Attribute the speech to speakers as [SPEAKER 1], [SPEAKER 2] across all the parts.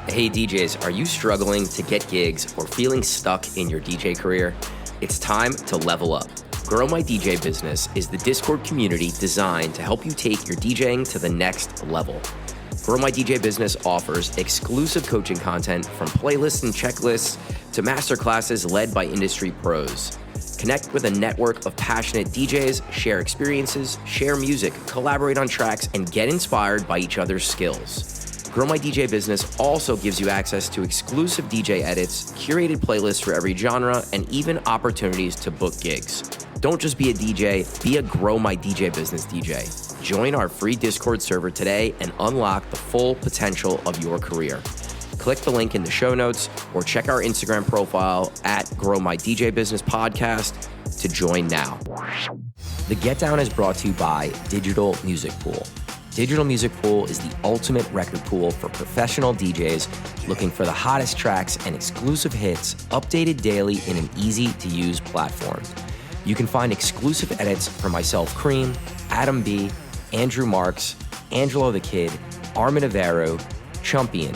[SPEAKER 1] Hey DJs, are you struggling to get gigs or feeling stuck in your DJ career? It's time to level up. Grow My DJ Business is the Discord community designed to help you take your DJing to the next level. Grow My DJ Business offers exclusive coaching content from playlists and checklists to masterclasses led by industry pros. Connect with a network of passionate DJs, share experiences, share music, collaborate on tracks, and get inspired by each other's skills. Grow My DJ Business also gives you access to exclusive DJ edits, curated playlists for every genre, and even opportunities to book gigs. Don't just be a DJ, be a Grow My DJ Business DJ. Join our free Discord server today and unlock the full potential of your career. Click the link in the show notes or check our Instagram profile at Grow My DJ Business Podcast to join now. The Get Down is brought to you by Digital Music Pool. Digital Music Pool is the ultimate record pool for professional DJs looking for the hottest tracks and exclusive hits updated daily in an easy-to-use platform. You can find exclusive edits from myself, Cream, Adam B., Andrew Marks, Angelo the Kid, Armin Avero, Chumpian,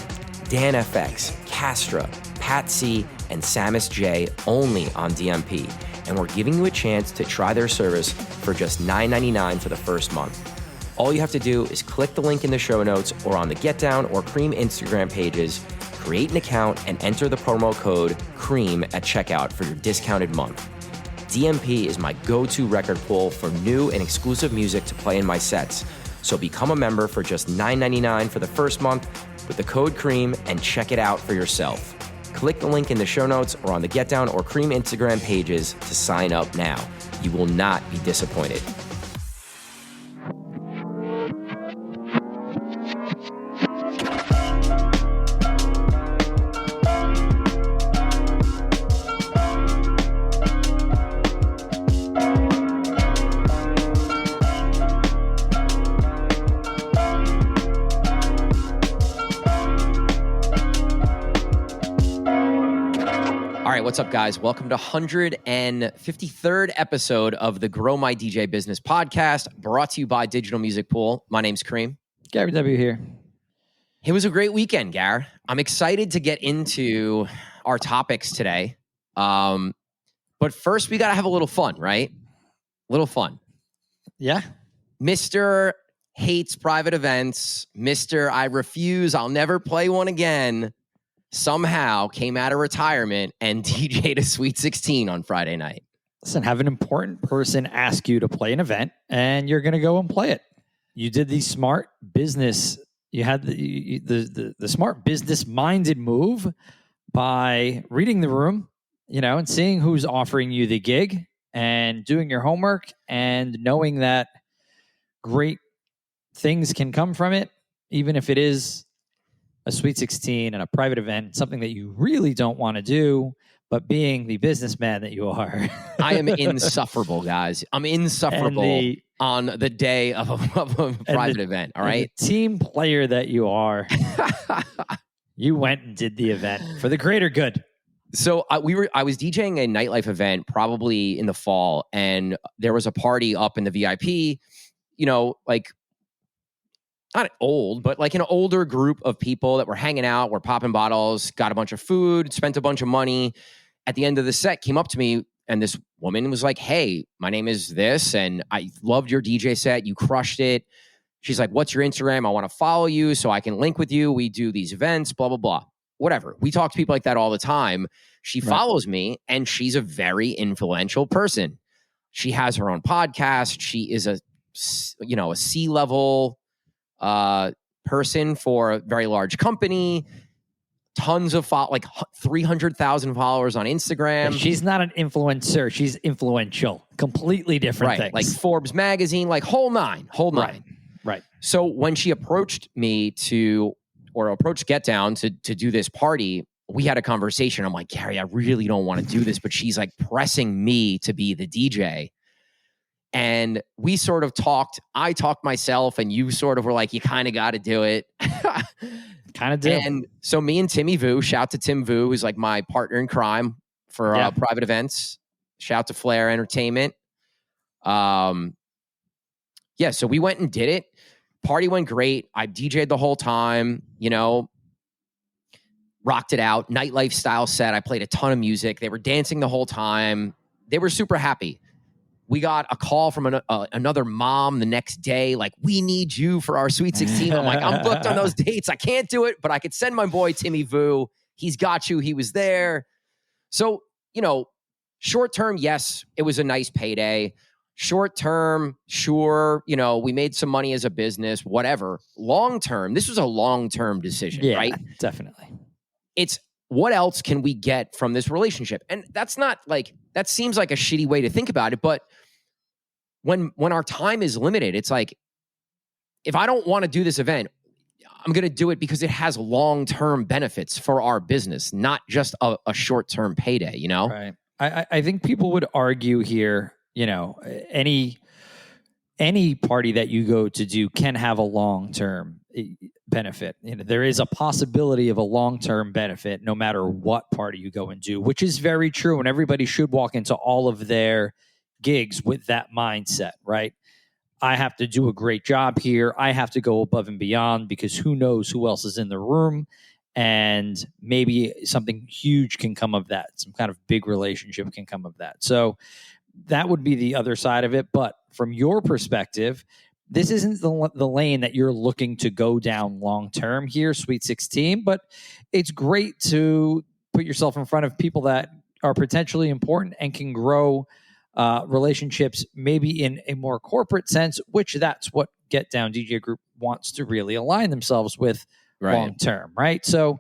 [SPEAKER 1] Dan FX, Castra, Pat C., and Samus J. only on DMP. And we're giving you a chance to try their service for just $9.99 for the first month. All you have to do is click the link in the show notes or on the Get Down or Cream Instagram pages, create an account, and enter the promo code CREAM at checkout for your discounted month. DMP is my go-to record pool for new and exclusive music to play in my sets. So become a member for just $9.99 for the first month with the code CREAM and check it out for yourself. Click the link in the show notes or on the Get Down or Cream Instagram pages to sign up now. You will not be disappointed. All right, what's up, guys? Welcome to 153rd episode of the Grow My DJ Business podcast, brought to you by Digital Music Pool. My name's Cream.
[SPEAKER 2] Gary W. here.
[SPEAKER 1] It was a great weekend, Gar. I'm excited to get into our topics today. But first, we got to have a little fun, right? A little fun.
[SPEAKER 2] Yeah.
[SPEAKER 1] Mr. Hates private events. Mr. I refuse. I'll never play one again. Somehow came out of retirement and DJ'd a Sweet 16 on Friday night.
[SPEAKER 2] Listen, have an important person ask you to play an event, and you're going to go and play it. You did the smart business. You had the smart business-minded move by reading the room, and seeing who's offering you the gig and doing your homework and knowing that great things can come from it, even if it is a Sweet 16 and a private event, something that you really don't want to do, but being the businessman that you are.
[SPEAKER 1] I am insufferable, guys. I'm insufferable on the day of a private event, all right?
[SPEAKER 2] The team player that you are, you went and did the event for the greater good.
[SPEAKER 1] So I was DJing a nightlife event probably in the fall, and there was a party up in the VIP, not old, but like an older group of people that were hanging out, were popping bottles, got a bunch of food, spent a bunch of money. At the end of the set, came up to me, and this woman was like, "Hey, my name is this, and I loved your DJ set. You crushed it." She's like, "What's your Instagram? I want to follow you so I can link with you. We do these events, blah, blah, blah." Whatever. We talk to people like that all the time. She follows me, and she's a very influential person. She has her own podcast. She is a C-level person for a very large company, tons of 300,000 followers on Instagram.
[SPEAKER 2] She's not an influencer. She's influential. Completely different things.
[SPEAKER 1] Like Forbes magazine, like whole nine.
[SPEAKER 2] Right.
[SPEAKER 1] So when she approached me approached Get Down to do this party, we had a conversation. I'm like, Gary, I really don't want to do this, but she's like pressing me to be the DJ. And we sort of talked. I talked myself, and you sort of were like, you kind of got to do it.
[SPEAKER 2] Kind of did.
[SPEAKER 1] And so me and Timmy Vu, shout to Tim Vu, who's like my partner in crime for private events. Shout to Flair Entertainment. So we went and did it. Party went great. I DJ'd the whole time. rocked it out, nightlife style set. I played a ton of music. They were dancing the whole time. They were super happy. We got a call from another mom the next day, like, we need you for our Sweet 16. I'm like, I'm booked on those dates. I can't do it, but I could send my boy Timmy Vu. He's got you. He was there. So, short term, yes, it was a nice payday. Short term, sure, we made some money as a business, whatever. Long term, this was a long-term decision, right?
[SPEAKER 2] Definitely.
[SPEAKER 1] It's what else can we get from this relationship? And that's not like, that seems like a shitty way to think about it, but when our time is limited, it's like, if I don't want to do this event, I'm going to do it because it has long-term benefits for our business, not just a short-term payday,
[SPEAKER 2] Right. I think people would argue here, any party that you go to do can have a long-term benefit. There is a possibility of a long-term benefit no matter what party you go and do, which is very true. And everybody should walk into all of their gigs with that mindset, right? I have to do a great job here. I have to go above and beyond because who knows who else is in the room. And maybe something huge can come of that. Some kind of big relationship can come of that. So that would be the other side of it. But from your perspective, this isn't the lane that you're looking to go down long term here, Sweet 16. But it's great to put yourself in front of people that are potentially important and can grow relationships, maybe in a more corporate sense, which that's what Get Down DJ Group wants to really align themselves with long term, right? So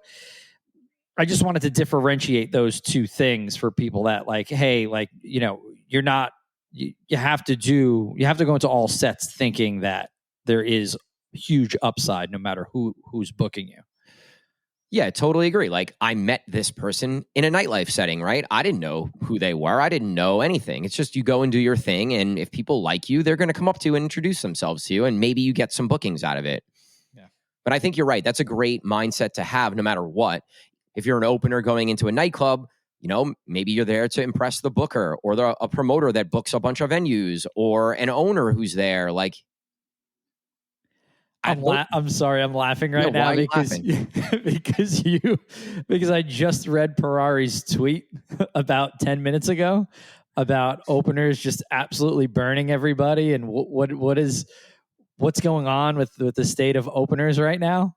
[SPEAKER 2] I just wanted to differentiate those two things for people that like, hey, like, you're not, you have to go into all sets thinking that there is huge upside no matter who's booking you.
[SPEAKER 1] Yeah, totally agree. Like, I met this person in a nightlife setting, right? I didn't know who they were. I didn't know anything. It's just you go and do your thing. And if people like you, they're going to come up to you and introduce themselves to you. And maybe you get some bookings out of it. Yeah. But I think you're right. That's a great mindset to have no matter what. If you're an opener going into a nightclub, maybe you're there to impress the booker or a promoter that books a bunch of venues or an owner who's there. Like,
[SPEAKER 2] I'm sorry, I'm laughing right now because because I just read Ferrari's tweet about 10 minutes ago about openers just absolutely burning everybody and what's going on with the state of openers right now.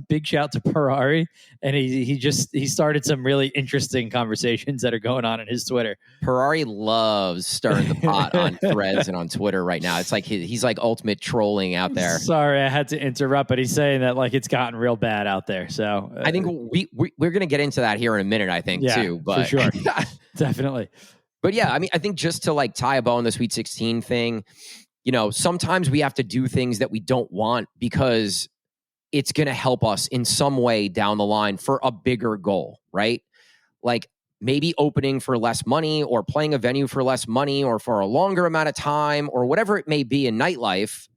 [SPEAKER 2] Big shout to Ferrari, and he started some really interesting conversations that are going on in his Twitter.
[SPEAKER 1] Ferrari loves stirring the pot on Threads and on Twitter right now. It's like he's like ultimate trolling out there.
[SPEAKER 2] Sorry, I had to interrupt, but he's saying that like it's gotten real bad out there. So
[SPEAKER 1] I think we're going to get into that here in a minute. I think too, but
[SPEAKER 2] for sure, definitely.
[SPEAKER 1] But yeah, I mean, I think just to like tie a bow on the Sweet 16 thing. Sometimes we have to do things that we don't want because it's going to help us in some way down the line for a bigger goal, right? Like maybe opening for less money or playing a venue for less money or for a longer amount of time or whatever it may be in nightlife.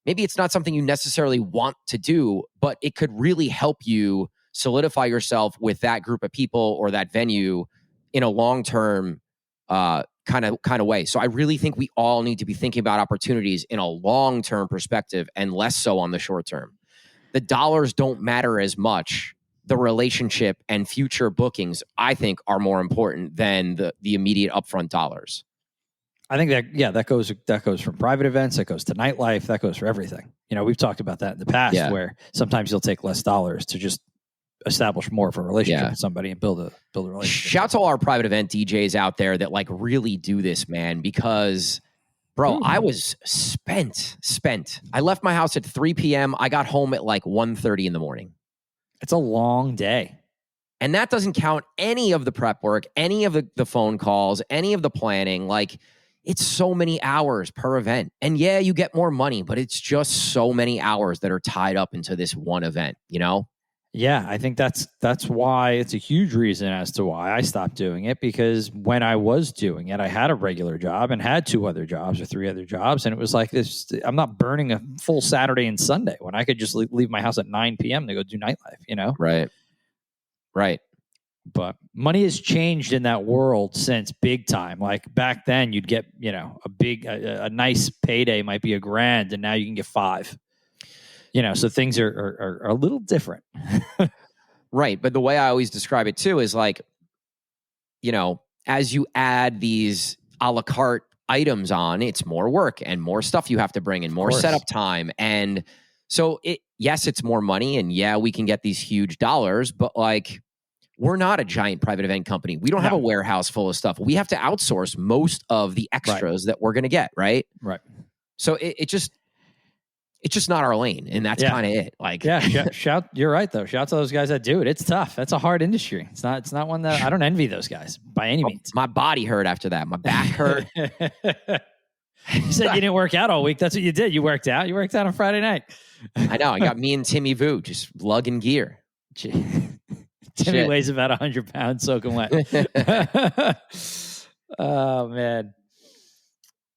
[SPEAKER 1] Maybe it's not something you necessarily want to do, but it could really help you solidify yourself with that group of people or that venue in a long-term kind of way. So I really think we all need to be thinking about opportunities in a long-term perspective and less so on the short term. The dollars don't matter as much. The relationship and future bookings, I think, are more important than the immediate upfront dollars.
[SPEAKER 2] I think that goes from private events, that goes to nightlife, that goes for everything. We've talked about that in the past where sometimes you'll take less dollars to just establish more of a relationship with somebody and build a relationship.
[SPEAKER 1] Shout to all our private event DJs out there that like really do this, man, because bro, I was spent. I left my house at 3 p.m. I got home at like 1:30 in the morning.
[SPEAKER 2] It's a long day.
[SPEAKER 1] And that doesn't count any of the prep work, any of the phone calls, any of the planning. Like, it's so many hours per event. And yeah, you get more money, but it's just so many hours that are tied up into this one event,
[SPEAKER 2] Yeah, I think that's why it's a huge reason as to why I stopped doing it, because when I was doing it, I had a regular job and had 2 other jobs or 3 other jobs. And it was like this, I'm not burning a full Saturday and Sunday when I could just leave my house at 9 p.m. to go do nightlife,
[SPEAKER 1] Right.
[SPEAKER 2] But money has changed in that world since big time. Like back then you'd get, a nice payday might be $1,000 and now you can get 5. So things are a little different.
[SPEAKER 1] Right. But the way I always describe it too is like, you know, as you add these a la carte items on, it's more work and more stuff you have to bring and more setup time. And so yes, it's more money, and yeah, we can get these huge dollars, but like, we're not a giant private event company. We don't have a warehouse full of stuff. We have to outsource most of the extras that we're going to get. Right.
[SPEAKER 2] Right.
[SPEAKER 1] So it's just not our lane, and that's kind of it. Like,
[SPEAKER 2] shout. You're right though. Shout to those guys that do it. It's tough. That's a hard industry. It's not one that I don't envy those guys by any means.
[SPEAKER 1] My body hurt after that. My back hurt.
[SPEAKER 2] You said you didn't work out all week. That's what you did. You worked out. You worked out on Friday night.
[SPEAKER 1] I know. I got me and Timmy Vu just lugging gear.
[SPEAKER 2] Timmy weighs about 100 pounds soaking wet. Oh man.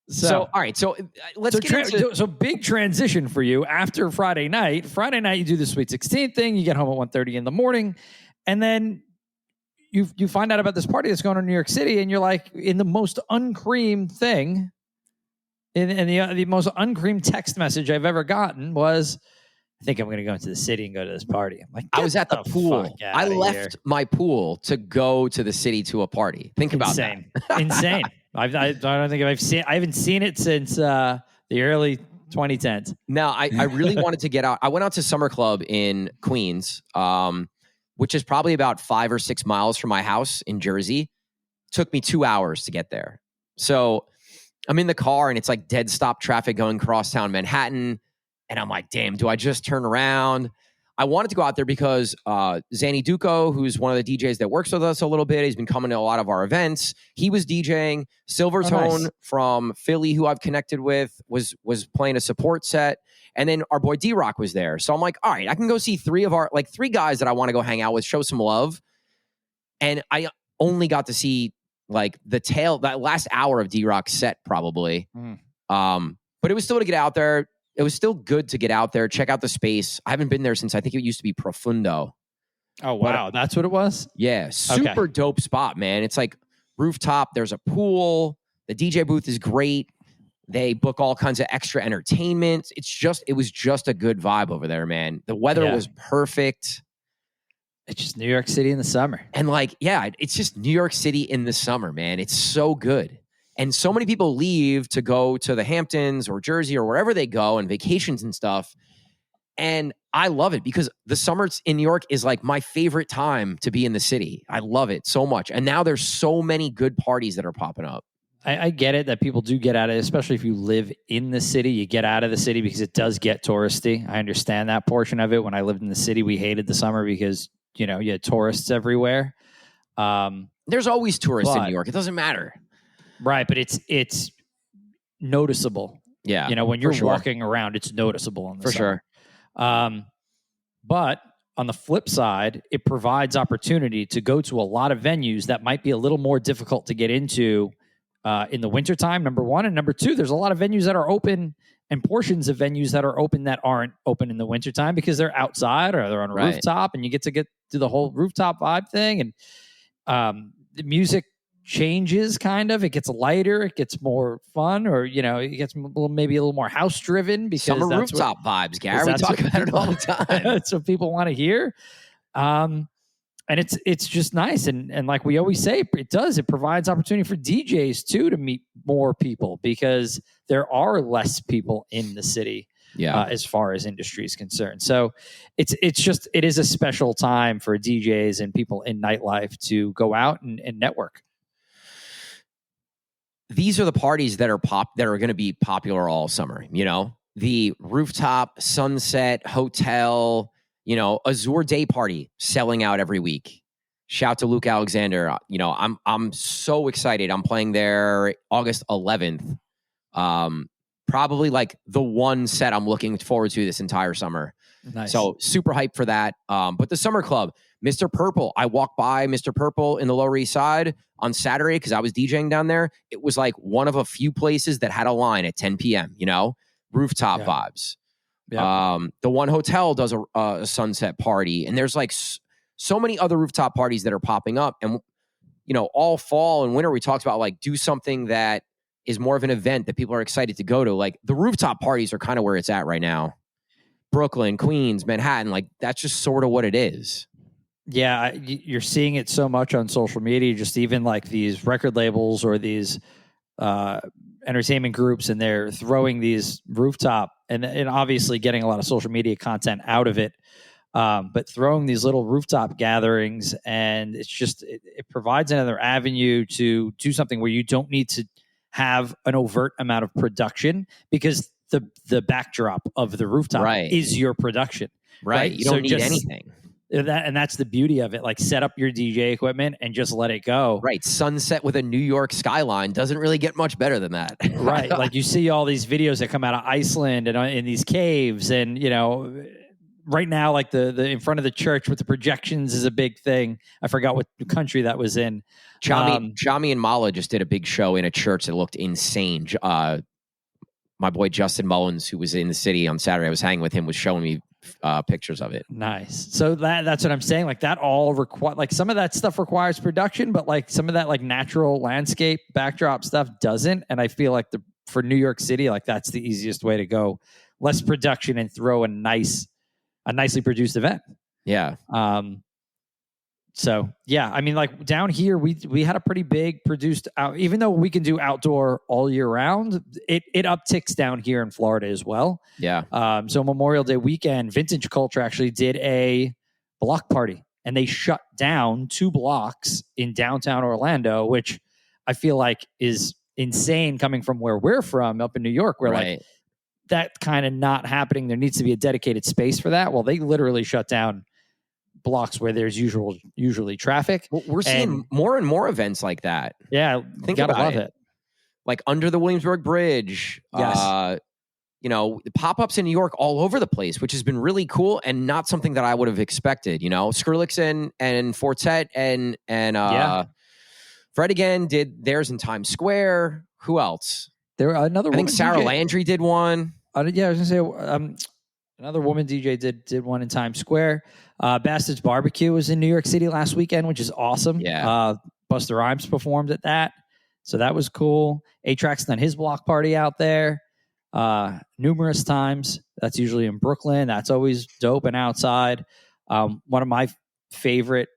[SPEAKER 1] So all right. So let's get into...
[SPEAKER 2] So big transition for you after Friday night. Friday night, you do the Sweet 16 thing. You get home at 1:30 in the morning, and then you find out about this party that's going on in New York City, and you're like, in the most uncreamed thing, and the most uncreamed text message I've ever gotten was, I think I'm going to go into the city and go to this party. I'm like,
[SPEAKER 1] I was at the pool. I left my pool to go to the city to a party. Think about that.
[SPEAKER 2] Insane. I don't think I haven't seen it since the early 2010s.
[SPEAKER 1] Now, I really wanted to get out. I went out to Summer Club in Queens, which is probably about 5 or 6 miles from my house in Jersey. Took me 2 hours to get there. So I'm in the car and it's like dead stop traffic going crosstown Manhattan. And I'm like, damn, do I just turn around? I wanted to go out there because Zanny Duco, who's one of the DJs that works with us a little bit, he's been coming to a lot of our events. He was DJing. Silvertone from Philly, who I've connected with, was playing a support set. And then our boy D-Rock was there. So I'm like, all right, I can go see three guys that I want to go hang out with, show some love. And I only got to see like that last hour of D-Rock's set probably. But it was still to get out there. It was still good to get out there, check out the space. I haven't been there since I think it used to be Profundo.
[SPEAKER 2] Oh, wow. That's what it was?
[SPEAKER 1] Yeah. Super dope spot, man. It's like rooftop. There's a pool. The DJ booth is great. They book all kinds of extra entertainment. It was just a good vibe over there, man. The weather was perfect.
[SPEAKER 2] It's just New York City in the summer.
[SPEAKER 1] And like, yeah, it's just New York City in the summer, man. It's so good. And so many people leave to go to the Hamptons or Jersey or wherever they go and vacations and stuff. And I love it because the summers in New York is like my favorite time to be in the city. I love it so much. And now there's so many good parties that are popping up.
[SPEAKER 2] I get it that people do get out of it, especially if you live in the city. You get out of the city because it does get touristy. I understand that portion of it. When I lived in the city, we hated the summer because, you had tourists everywhere.
[SPEAKER 1] There's always tourists in New York. It doesn't matter.
[SPEAKER 2] Right, but it's noticeable.
[SPEAKER 1] Yeah.
[SPEAKER 2] When you're walking around, it's noticeable in the summer.
[SPEAKER 1] Sure.
[SPEAKER 2] But on the flip side, it provides opportunity to go to a lot of venues that might be a little more difficult to get into in the wintertime, number one. And number two, there's a lot of venues that are open and portions of venues that are open that aren't open in the wintertime because they're outside or they're on a rooftop, and you get to do the whole rooftop vibe thing. And the music changes kind of. It gets lighter, it gets more fun, or it gets maybe a little more house driven because
[SPEAKER 1] summer rooftop vibes, Gary. We talk about it all the time.
[SPEAKER 2] That's what people want to hear. And it's just nice. And like we always say, it provides opportunity for DJs too to meet more people because there are less people in the city. As far as industry is concerned. So it is a special time for DJs and people in nightlife to go out and network.
[SPEAKER 1] These are the parties that are going to be popular all summer. The rooftop, sunset, hotel, Azure day party selling out every week. Shout to Luke Alexander. I'm so excited. I'm playing there August 11th. Probably like the one set I'm looking forward to this entire summer.
[SPEAKER 2] Nice.
[SPEAKER 1] So super hyped for that. But the Summer Club, Mr. Purple, I walked by Mr. Purple in the Lower East Side on Saturday because I was DJing down there. It was like one of a few places that had a line at 10 p.m., rooftop vibes. Yeah. The one hotel does a sunset party, and there's like so many other rooftop parties that are popping up. And, all fall and winter, we talked about like do something that is more of an event that people are excited to go to. Like the rooftop parties are kind of where it's at right now. Brooklyn, Queens, Manhattan, like that's just sort of what it is.
[SPEAKER 2] Yeah, you're seeing it so much on social media, just even like these record labels or these entertainment groups, and they're throwing these rooftop and obviously getting a lot of social media content out of it. But throwing these little rooftop gatherings, and it's just, it provides another avenue to do something where you don't need to have an overt amount of production, because the backdrop of the rooftop is your production.
[SPEAKER 1] Right. You don't need anything.
[SPEAKER 2] And that's the beauty of it. Like, set up your DJ equipment and just let it go.
[SPEAKER 1] Right. Sunset with a New York skyline doesn't really get much better than that.
[SPEAKER 2] Right. Like, you see all these videos that come out of Iceland and in these caves, and right now, like the in front of the church with the projections is a big thing. I forgot what country that was in.
[SPEAKER 1] Jami and Mala just did a big show in a church that looked insane. My boy Justin Mullins, who was in the city on Saturday, I was hanging with him, was showing me pictures of it.
[SPEAKER 2] Nice. So that's what I'm saying. Like, that all like some of that stuff requires production, but like some of that like natural landscape backdrop stuff doesn't. And I feel like for New York City, like that's the easiest way to go. Less production and throw a nicely produced event.
[SPEAKER 1] Yeah.
[SPEAKER 2] So yeah, I mean, like down here, we had a pretty big produced out, even though we can do outdoor all year round, it upticks down here in Florida as well.
[SPEAKER 1] Yeah.
[SPEAKER 2] So Memorial Day weekend, Vintage Culture actually did a block party, and they shut down 2 blocks in downtown Orlando, which I feel like is insane coming from where we're from up in New York, where like that kind of not happening. There needs to be a dedicated space for that. Well, they literally shut down blocks where there's usually traffic.
[SPEAKER 1] Well, we're seeing more and more events like that.
[SPEAKER 2] Yeah, gotta love it.
[SPEAKER 1] Like under the Williamsburg Bridge.
[SPEAKER 2] Yes.
[SPEAKER 1] Pop-ups in New York all over the place, which has been really cool and not something that I would have expected. Skrillex and Fortet and Fred again did theirs in Times Square. Who else?
[SPEAKER 2] There another.
[SPEAKER 1] I think Sarah Landry did one.
[SPEAKER 2] I was gonna say another woman DJ did one in Times Square. Bastards Barbecue was in New York City last weekend, which is awesome.
[SPEAKER 1] Yeah.
[SPEAKER 2] Busta Rhymes performed at that, so that was cool. A-Track's done his block party out there numerous times. That's usually in Brooklyn. That's always dope and outside. One of my favorite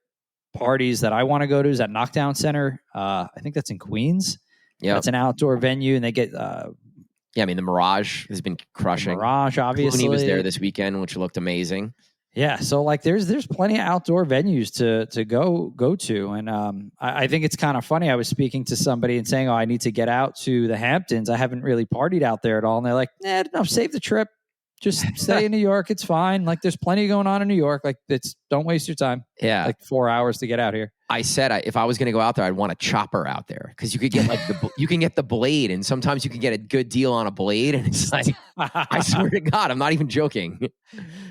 [SPEAKER 2] parties that I want to go to is at Knockdown Center. I think that's in Queens. Yeah, that's an outdoor venue, and they get.
[SPEAKER 1] Yeah, I mean, the Mirage has been crushing.
[SPEAKER 2] Mirage, obviously.
[SPEAKER 1] Clooney was there this weekend, which looked amazing.
[SPEAKER 2] Yeah, so like there's plenty of outdoor venues to go to, and I think it's kind of funny. I was speaking to somebody and saying, "Oh, I need to get out to the Hamptons. I haven't really partied out there at all." And they're like, "No, save the trip. Just stay in New York. It's fine. Like, there's plenty going on in New York. Like, don't waste your time.
[SPEAKER 1] Yeah,
[SPEAKER 2] like 4 hours to get out here."
[SPEAKER 1] I said if I was going to go out there, I'd want a chopper out there, because you could get you can get the blade, and sometimes you can get a good deal on a blade, and it's like, I swear to God, I'm not even joking.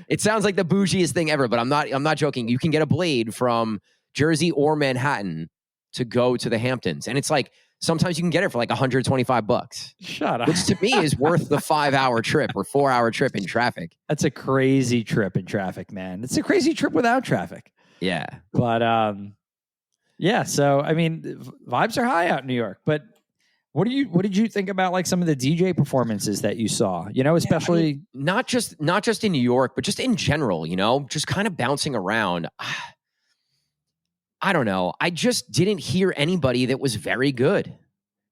[SPEAKER 1] It sounds like the bougiest thing ever, but I'm not joking. You can get a blade from Jersey or Manhattan to go to the Hamptons, and it's like sometimes you can get it for like $125.
[SPEAKER 2] Shut up.
[SPEAKER 1] Which to me is worth the 5-hour trip or 4-hour trip in traffic.
[SPEAKER 2] That's a crazy trip in traffic, man. It's a crazy trip without traffic.
[SPEAKER 1] Yeah.
[SPEAKER 2] But yeah, so I mean, vibes are high out in New York. But what did you think about like some of the DJ performances that you saw? Especially
[SPEAKER 1] not just in New York, but just in general. Just kind of bouncing around. I don't know. I just didn't hear anybody that was very good.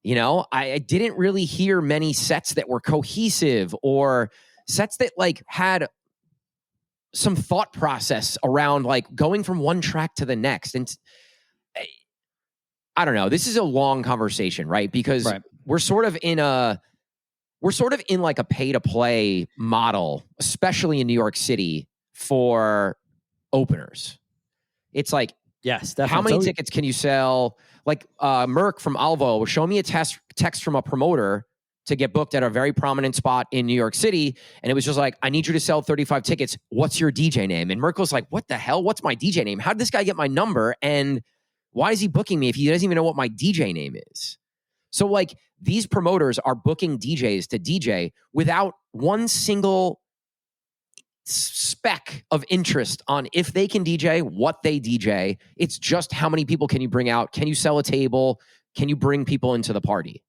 [SPEAKER 1] I didn't really hear many sets that were cohesive or sets that like had some thought process around like going from one track to the next. And I don't know. This is a long conversation, right? Because we're sort of in like a pay to play model, especially in New York City for openers. It's like,
[SPEAKER 2] yes, definitely.
[SPEAKER 1] How many tickets can you sell? Like Merck from Alvo was showing me a text from a promoter to get booked at a very prominent spot in New York City. And it was just like, I need you to sell 35 tickets. What's your DJ name? And Merck was like, what the hell? What's my DJ name? How did this guy get my number? And why is he booking me if he doesn't even know what my DJ name is? So like these promoters are booking DJs to DJ without one single speck of interest on if they can DJ, what they DJ. It's just how many people can you bring out? Can you sell a table? Can you bring people into the party?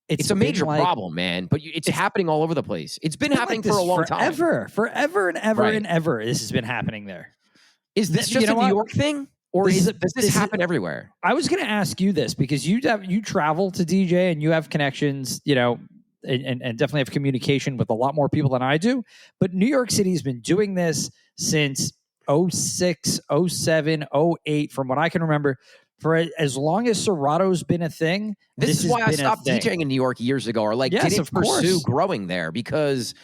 [SPEAKER 1] It's a major problem, man. But it's happening all over the place. It's been happening for a long time.
[SPEAKER 2] Forever and ever and ever. This has been happening there.
[SPEAKER 1] Is this just a New York thing? Or does this happen everywhere?
[SPEAKER 2] I was going to ask you this because you travel to DJ and you have connections, and definitely have communication with a lot more people than I do. But New York City has been doing this since 06, 07, 08, from what I can remember. For as long as Serato's been a thing.
[SPEAKER 1] This is why I stopped DJing in New York years ago, or didn't pursue growing there, because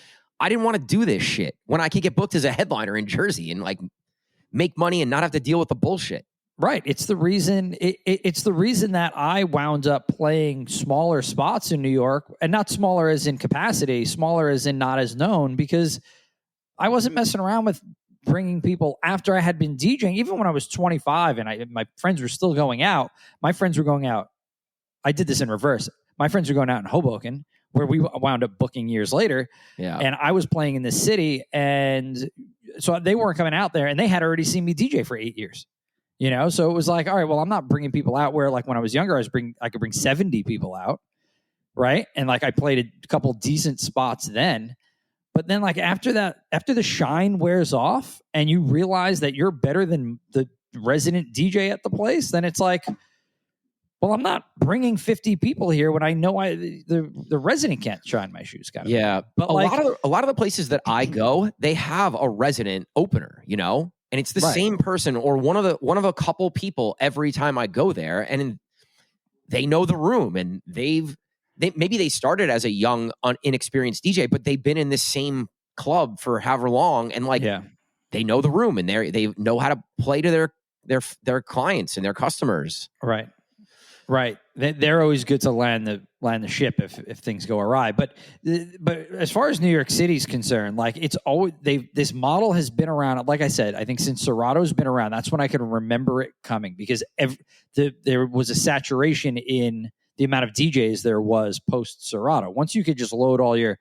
[SPEAKER 1] I didn't want to do this shit when I could get booked as a headliner in Jersey and make money and not have to deal with the bullshit.
[SPEAKER 2] Right. It's the reason it's the reason that I wound up playing smaller spots in New York, and not smaller as in capacity, smaller as in not as known, because I wasn't messing around with bringing people after I had been DJing. Even when I was 25 and my friends were still going out, my friends were going out. I did this in reverse. My friends were going out in Hoboken, where we wound up booking years later.
[SPEAKER 1] Yeah.
[SPEAKER 2] And I was playing in this city, and so they weren't coming out there, and they had already seen me DJ for 8 years. So it was like, all right, well, I'm not bringing people out where, when I was younger, I could bring 70 people out, right? And I played a couple decent spots then. But then after the shine wears off and you realize that you're better than the resident DJ at the place, then it's like, well, I'm not bringing 50 people here when I know the resident can't shine my shoes.
[SPEAKER 1] Yeah. But a lot of the places that I go, they have a resident opener, and it's the same person or one of a couple people every time I go there, and they know the room, and maybe they started as a young, inexperienced DJ, but they've been in this same club for however long, and they know the room, and they know how to play to their clients and their customers.
[SPEAKER 2] Right. They're always good to land the ship if things go awry. But as far as New York City's concerned, it's always this model has been around. Like I said, I think since Serato's been around, that's when I can remember it coming, because there was a saturation in the amount of DJs there was post Serato. Once you could just load all your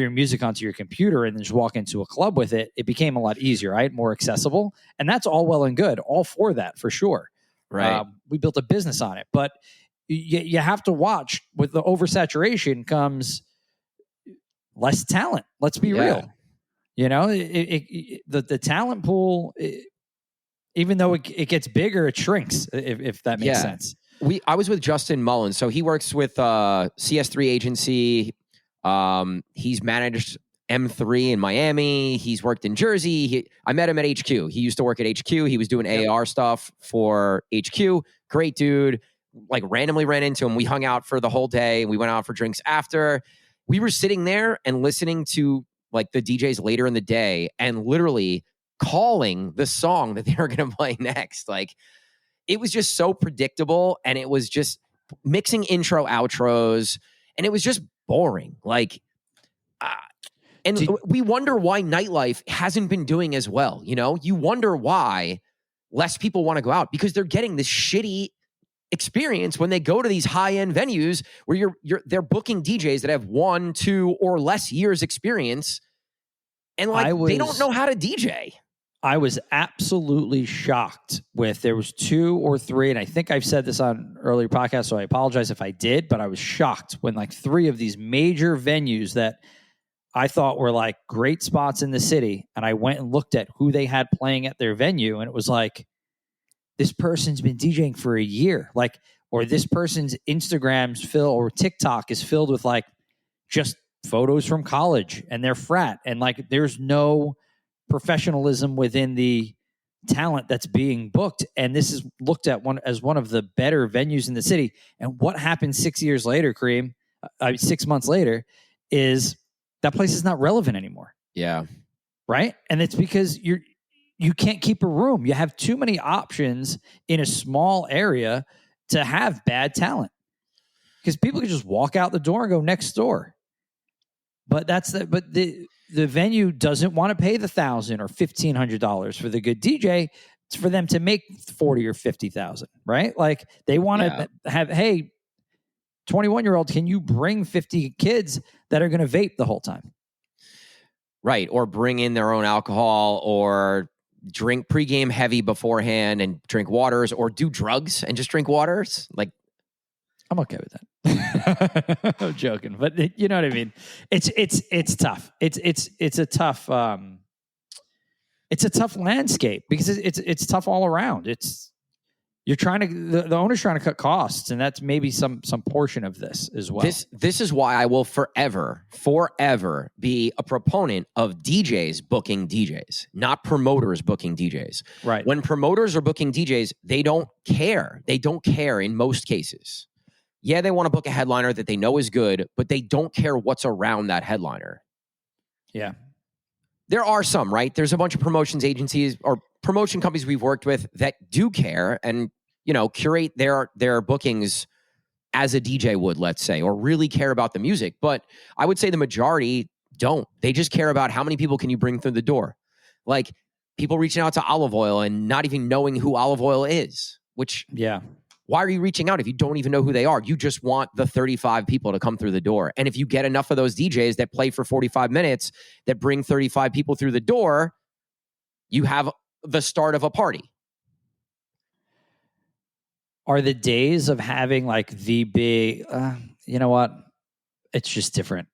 [SPEAKER 2] music onto your computer and then just walk into a club with it, it became a lot easier, right? More accessible. And that's all well and good. All for that, for sure.
[SPEAKER 1] Right.
[SPEAKER 2] We built a business on it, but you have to watch. With the oversaturation comes less talent. Let's be real. The talent pool, even though it gets bigger, it shrinks, if that makes sense.
[SPEAKER 1] I was with Justin Mullins, so he works with CS3 agency. He's managed M3 in Miami. He's worked in Jersey. I met him at HQ. He used to work at HQ. He was doing AR stuff for HQ. Great dude. Randomly ran into him. We hung out for the whole day. We went out for drinks after. We were sitting there and listening to the DJs later in the day and literally calling the song that they were going to play next. It was just so predictable, and it was just mixing intro outros, and it was just boring. We wonder why nightlife hasn't been doing as well. You wonder why less people want to go out, because they're getting this shitty experience when they go to these high-end venues where they're booking DJs that have 1, 2, or less years experience, and they don't know how to DJ.
[SPEAKER 2] I was absolutely shocked there was 2 or 3, and I think I've said this on earlier podcasts, so I apologize if I did, but I was shocked when 3 of these major venues that I thought were great spots in the city, and I went and looked at who they had playing at their venue, and it was this person's been DJing for a year, or this person's Instagram's or TikTok is filled with just photos from college and their frat, and there's no professionalism within the talent that's being booked. And this is looked at as one of the better venues in the city. And what happened 6 years later, Kareem, 6 months later, is that place is not relevant anymore.
[SPEAKER 1] Yeah.
[SPEAKER 2] Right. And it's because you can't keep a room. You have too many options in a small area to have bad talent, because people can just walk out the door and go next door. But the venue doesn't want to pay the $1,000 or $1,500 for the good DJ. It's for them to make 40 or 50,000, right? They want to have, hey, 21-year-old, can you bring 50 kids that are going to vape the whole time?
[SPEAKER 1] Right. Or bring in their own alcohol, or drink pregame heavy beforehand and drink waters, or do drugs and just drink waters.
[SPEAKER 2] I'm okay with that. I'm joking, but you know what I mean? It's tough. It's a tough, it's a tough landscape because it's tough all around. You're trying to the owner's trying to cut costs, and that's maybe some portion of this as well.
[SPEAKER 1] This is why I will forever be a proponent of DJs booking DJs, not promoters booking DJs.
[SPEAKER 2] Right.
[SPEAKER 1] When promoters are booking DJs, they don't care. They don't care in most cases. Yeah, they want to book a headliner that they know is good, but they don't care what's around that headliner.
[SPEAKER 2] Yeah.
[SPEAKER 1] There are some, right? There's a bunch of promotions agencies or promotion companies we've worked with that do care and, curate their bookings as a DJ would, let's say, or really care about the music. But I would say the majority don't. They just care about how many people can you bring through the door. Like people reaching out to Olive Oil and not even knowing who Olive Oil is, which,
[SPEAKER 2] yeah.
[SPEAKER 1] Why are you reaching out if you don't even know who they are? You just want the 35 people to come through the door. And if you get enough of those DJs that play for 45 minutes, that bring 35 people through the door, you have the start of a party.
[SPEAKER 2] Are the days of having like the big, you know what? It's just different.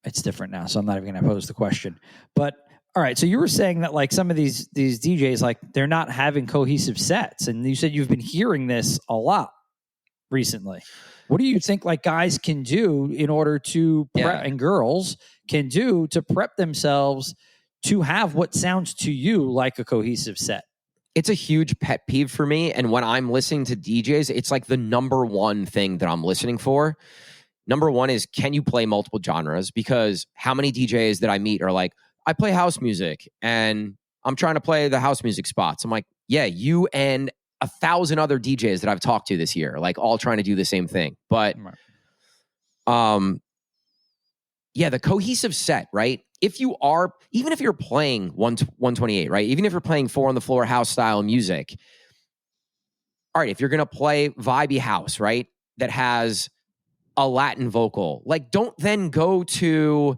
[SPEAKER 2] It's different now. So I'm not even going to pose the question. But all right. So you were saying that like some of these DJs, like they're not having cohesive sets. And you said you've been hearing this a lot recently. What do you think like guys can do in order to prep and girls can do to prep themselves to have what sounds to you like a cohesive set?
[SPEAKER 1] It's a huge pet peeve for me. And when I'm listening to DJs, it's like the number one thing that I'm listening for. Number one is, can you play multiple genres? Because how many DJs that I meet are like, I play house music and I'm trying to play the house music spots. I'm like, yeah, you and 1,000 other DJs that I've talked to this year, like all trying to do the same thing. But, yeah, the cohesive set, right? Even if you're playing 128, right? Even if you're playing 4 on the floor house style music, all right, if you're going to play vibey house, right? That has a Latin vocal, like don't then go to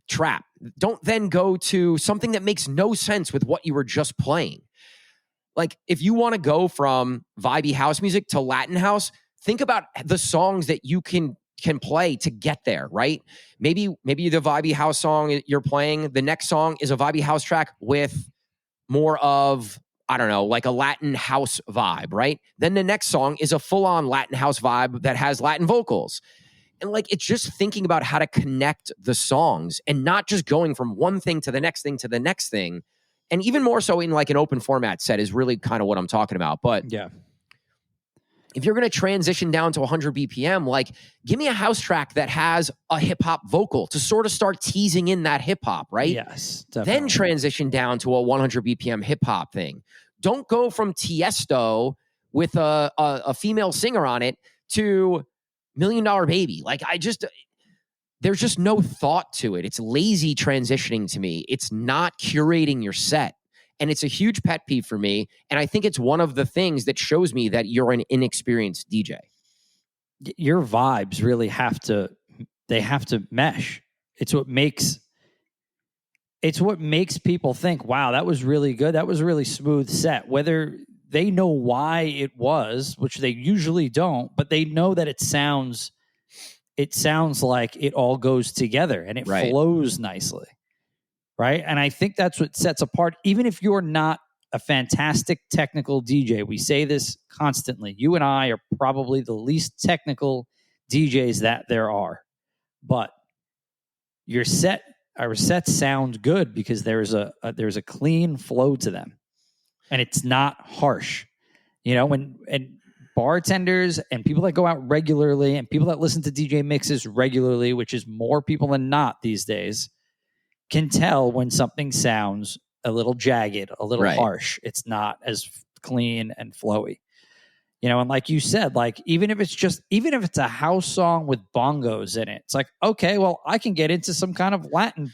[SPEAKER 1] trap. Don't then go to something that makes no sense with what you were just playing. Like if you want to go from vibey house music to Latin house, think about the songs that you can play to get there, right? Maybe the vibey house song you're playing, the next song is a vibey house track with more of, I don't know, like a Latin house vibe, right? Then the next song is a full-on Latin house vibe that has Latin vocals. And like, it's just thinking about how to connect the songs and not just going from one thing to the next thing to the next thing. And even more so in like an open format set is really kind of what I'm talking about. But
[SPEAKER 2] yeah,
[SPEAKER 1] if you're going to transition down to 100 BPM, like give me a house track that has a hip hop vocal to sort of start teasing in that hip hop, right?
[SPEAKER 2] Yes, definitely.
[SPEAKER 1] Then transition down to a 100 BPM hip hop thing. Don't go from Tiesto with a female singer on it to $1 Million Baby. Like there's just no thought to it. It's lazy transitioning to me. It's not curating your set. And it's a huge pet peeve for me. And I think it's one of the things that shows me that you're an inexperienced DJ.
[SPEAKER 2] Your vibes really have to mesh. It's what makes people think, wow, that was really good. That was a really smooth set. Whether they know why it was, which they usually don't, but they know that it sounds like it all goes together and it flows nicely. Right. And I think that's what sets apart, even if you're not a fantastic technical DJ. We say this constantly. You and I are probably the least technical DJs that there are. But our sets sound good because there's a clean flow to them. And it's not harsh. And bartenders and people that go out regularly and people that listen to DJ mixes regularly, which is more people than not these days, can tell when something sounds a little jagged, a little harsh. It's not as clean and flowy. And like you said, like even if it's a house song with bongos in it, it's like, okay, well, I can get into some kind of Latin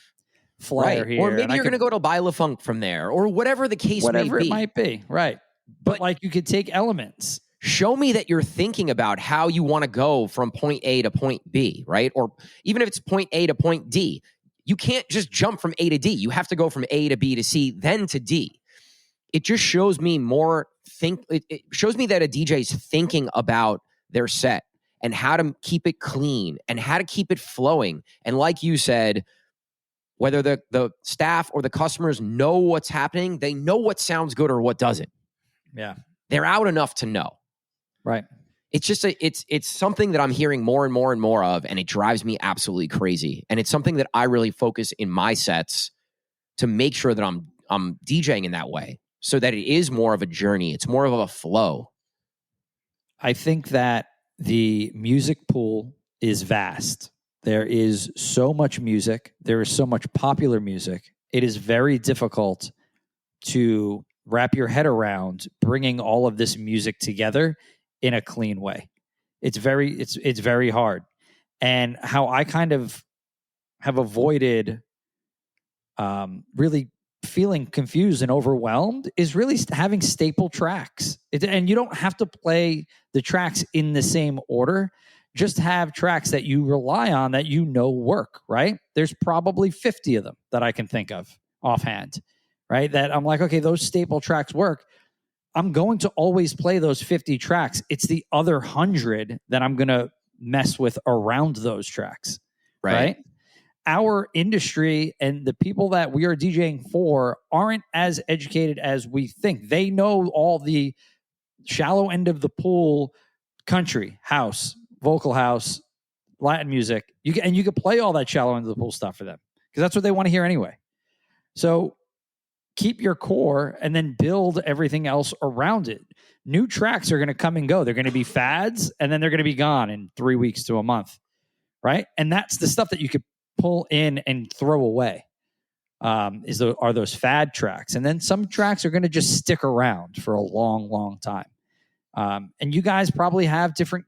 [SPEAKER 2] flair here.
[SPEAKER 1] Or maybe you're going to go to Baila Funk from there, or whatever the case may be.
[SPEAKER 2] Whatever it might be, right. But like you could take elements.
[SPEAKER 1] Show me that you're thinking about how you want to go from point A to point B, right? Or even if it's point A to point D, you can't just jump from A to D. You have to go from A to B to C, then to D. It just shows me it shows me that a DJ is thinking about their set and how to keep it clean and how to keep it flowing. And like you said, whether the staff or the customers know what's happening, they know what sounds good or what doesn't.
[SPEAKER 2] Yeah.
[SPEAKER 1] They're out enough to know.
[SPEAKER 2] Right.
[SPEAKER 1] It's just it's something that I'm hearing more and more and more of, and it drives me absolutely crazy. And it's something that I really focus in my sets to make sure that I'm DJing in that way, so that it is more of a journey. It's more of a flow.
[SPEAKER 2] I think that the music pool is vast. There is so much music. There is so much popular music. It is very difficult to wrap your head around bringing all of this music together in a clean way. It's very hard. And how I kind of have avoided really feeling confused and overwhelmed is really having staple tracks. And you don't have to play the tracks in the same order. Just have tracks that you rely on that you know work, right? There's probably 50 of them that I can think of offhand, right? That I'm like, okay, those staple tracks work. I'm going to always play those 50 tracks. It's the other 100 that I'm going to mess with around those tracks, right? Our industry and the people that we are DJing for aren't as educated as we think. They know all the shallow end of the pool, country, house, vocal house, Latin music. You can play all that shallow end of the pool stuff for them because that's what they want to hear anyway. So keep your core and then build everything else around it. New tracks are going to come and go. They're going to be fads, and then they're going to be gone in 3 weeks to a month, right? And that's the stuff that you could pull in and throw away. Are those fad tracks, and then some tracks are going to just stick around for a long, long time. And you guys probably have different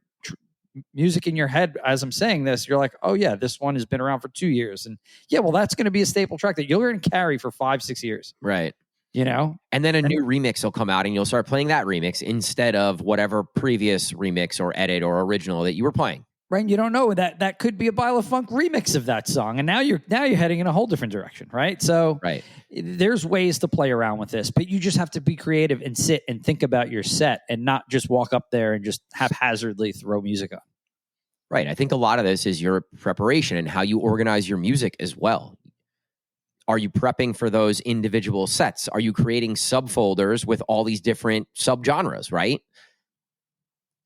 [SPEAKER 2] music in your head as I'm saying this. You're like, oh yeah, this one has been around for 2 years, and yeah, well, that's going to be a staple track that you're going to carry for 5-6 years,
[SPEAKER 1] right?
[SPEAKER 2] You know,
[SPEAKER 1] and then a new remix will come out, and you'll start playing that remix instead of whatever previous remix or edit or original that you were playing.
[SPEAKER 2] Right, and you don't know that could be a Bile of Funk remix of that song, and now you're heading in a whole different direction, right? So,
[SPEAKER 1] right,
[SPEAKER 2] there's ways to play around with this, but you just have to be creative and sit and think about your set, and not just walk up there and just haphazardly throw music on.
[SPEAKER 1] Right, I think a lot of this is your preparation and how you organize your music as well. Are you prepping for those individual sets? Are you creating subfolders with all these different subgenres? Right?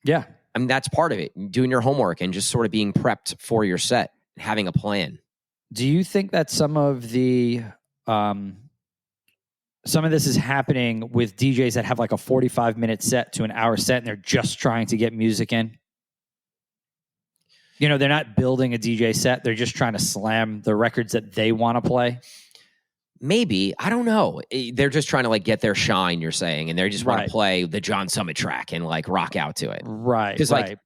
[SPEAKER 2] Yeah.
[SPEAKER 1] I mean, that's part of it. Doing your homework and just sort of being prepped for your set, having a plan.
[SPEAKER 2] Do you think that some of this is happening with DJs that have like a 45-minute set to an hour set, and they're just trying to get music in? You know, they're not building a DJ set. They're just trying to slam the records that they want to play.
[SPEAKER 1] Maybe. I don't know. They're just trying to like get their shine, you're saying, and they just want to play the John Summit track and like rock out to it.
[SPEAKER 2] Right.
[SPEAKER 1] Because like,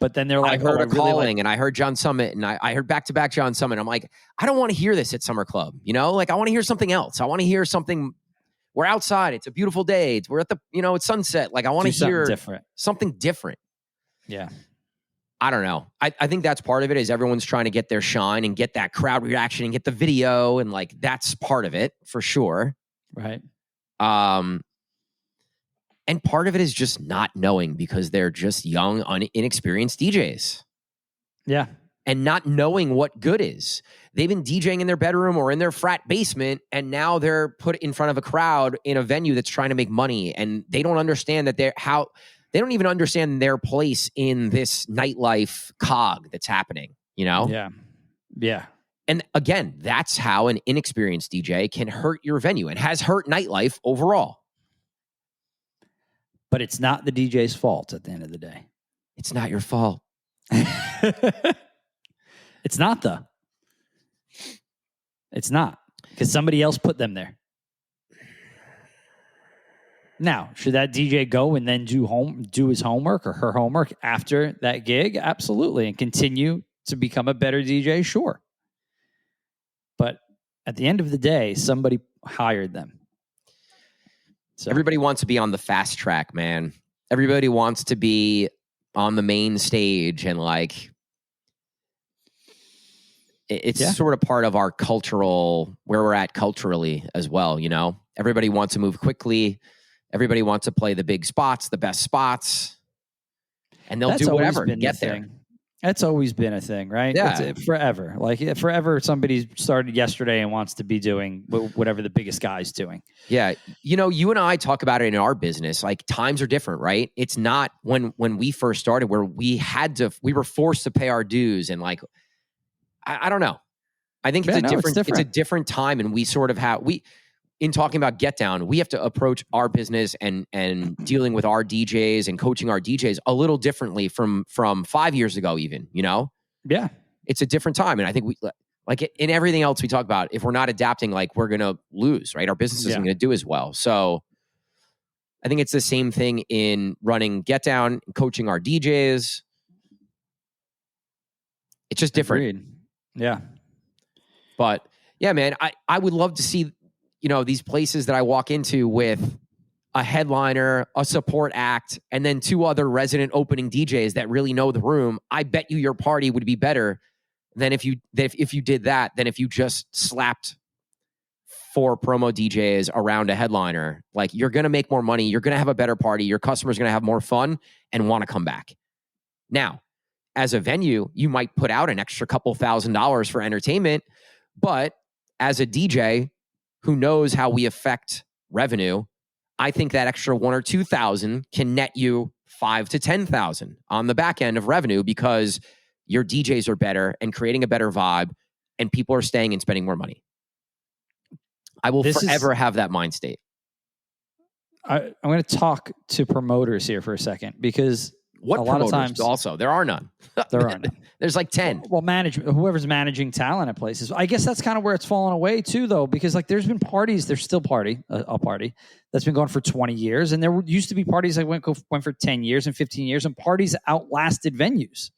[SPEAKER 2] but then they're like,
[SPEAKER 1] I heard a calling and I heard John Summit and I heard back-to-back John Summit. I'm like, I don't want to hear this at Summer Club. You know, like I want to hear something else. I want to hear something. We're outside. It's a beautiful day. We're at the, it's sunset. Like I want to hear something different.
[SPEAKER 2] Yeah.
[SPEAKER 1] I don't know. I think that's part of it is everyone's trying to get their shine and get that crowd reaction and get the video. And like, that's part of it for sure.
[SPEAKER 2] Right.
[SPEAKER 1] And part of it is just not knowing because they're just young, inexperienced DJs.
[SPEAKER 2] Yeah.
[SPEAKER 1] And not knowing what good is. They've been DJing in their bedroom or in their frat basement, and now they're put in front of a crowd in a venue that's trying to make money. And they don't understand that they don't even understand their place in this nightlife cog that's happening,
[SPEAKER 2] Yeah. Yeah.
[SPEAKER 1] And again, that's how an inexperienced DJ can hurt your venue and has hurt nightlife overall.
[SPEAKER 2] But it's not the DJ's fault at the end of the day.
[SPEAKER 1] It's not your fault.
[SPEAKER 2] It's not, though. It's not. Because somebody else put them there. Now, should that DJ go and then do his homework or her homework after that gig? Absolutely. And continue to become a better DJ? Sure. But at the end of the day, somebody hired them. So
[SPEAKER 1] everybody wants to be on the fast track, man. Everybody wants to be on the main stage, and like it's sort of part of our where we're at culturally as well, Everybody wants to move quickly. Everybody wants to play the big spots, the best spots, and they'll do whatever to get there.
[SPEAKER 2] That's always been a thing, right?
[SPEAKER 1] Yeah.
[SPEAKER 2] It's forever. Like forever, somebody started yesterday and wants to be doing whatever the biggest guy's doing.
[SPEAKER 1] Yeah. You and I talk about it in our business. Like times are different, right? It's not when we first started where we were forced to pay our dues and like, I don't know. I think it's it's a different time. And we sort of in talking about Get Down, we have to approach our business and dealing with our DJs and coaching our DJs a little differently from 5 years ago, even,
[SPEAKER 2] Yeah.
[SPEAKER 1] It's a different time. And I think we, like in everything else we talk about, if we're not adapting, like we're going to lose, right? Our business isn't going to do as well. So I think it's the same thing in running Get Down, coaching our DJs. It's just different.
[SPEAKER 2] Agreed. Yeah.
[SPEAKER 1] But yeah, man, I would love to see, these places that I walk into with a headliner, a support act, and then 2 other resident opening DJs that really know the room. I bet you your party would be better than if you did that, than if you just slapped 4 promo DJs around a headliner. Like, you're going to make more money. You're going to have a better party. Your customers are going to have more fun and want to come back. Now, as a venue, you might put out an extra couple $1,000s for entertainment, but as a DJ who knows how we affect revenue, I think that extra 1,000 or 2,000 can net you 5,000 to 10,000 on the back end of revenue because your DJs are better and creating a better vibe, and people are staying and spending more money. I will forever have that mind state.
[SPEAKER 2] I'm going to talk to promoters here for a second because a lot of times
[SPEAKER 1] also there are none.
[SPEAKER 2] There are none.
[SPEAKER 1] There's like 10.
[SPEAKER 2] Well, whoever's managing talent at places. I guess that's kind of where it's fallen away too, though, because like there's been parties, there's still a party that's been going for 20 years, and there used to be parties that went for 10 years and 15 years, and parties outlasted venues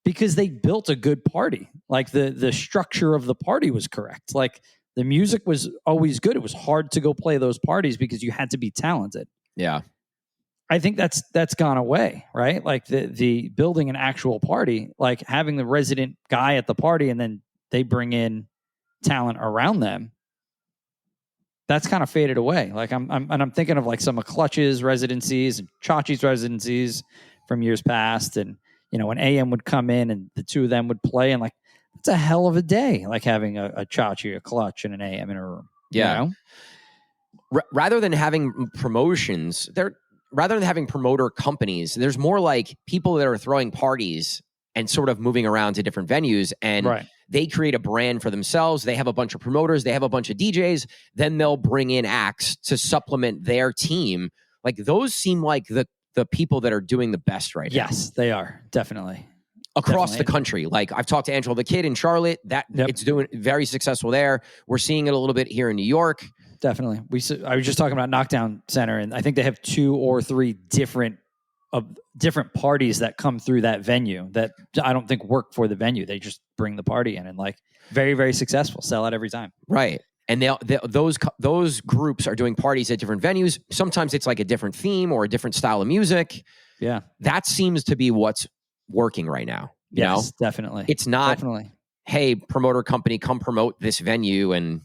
[SPEAKER 2] because they built a good party. Like the structure of the party was correct. Like the music was always good. It was hard to go play those parties because you had to be talented.
[SPEAKER 1] Yeah.
[SPEAKER 2] I think that's gone away, right? Like the building an actual party, like having the resident guy at the party and then they bring in talent around them. That's kind of faded away. Like I'm thinking of like some of Clutch's residencies and Chachi's residencies from years past, and when AM would come in and the 2 of them would play, and like it's a hell of a day, like having a Chachi, a Clutch, and an AM in a room.
[SPEAKER 1] Yeah. Rather than having promotions, rather than having promoter companies, there's more like people that are throwing parties and sort of moving around to different venues, and they create a brand for themselves. They have a bunch of promoters. They have a bunch of DJs. Then they'll bring in acts to supplement their team. Like those seem like the people that are doing the best right now.
[SPEAKER 2] Yes, they are. Definitely.
[SPEAKER 1] Across the country. Like I've talked to Angelo the Kid in Charlotte. It's doing very successful there. We're seeing it a little bit here in New York. Definitely.
[SPEAKER 2] I was just talking about Knockdown Center, and I think they have 2 or 3 different parties that come through that venue that I don't think work for the venue. They just bring the party in and like very, very successful, sell out every time.
[SPEAKER 1] Right. And those groups are doing parties at different venues. Sometimes it's like a different theme or a different style of music.
[SPEAKER 2] Yeah.
[SPEAKER 1] That seems to be what's working right now.
[SPEAKER 2] Yes, definitely.
[SPEAKER 1] It's not, hey, promoter company, come promote this venue and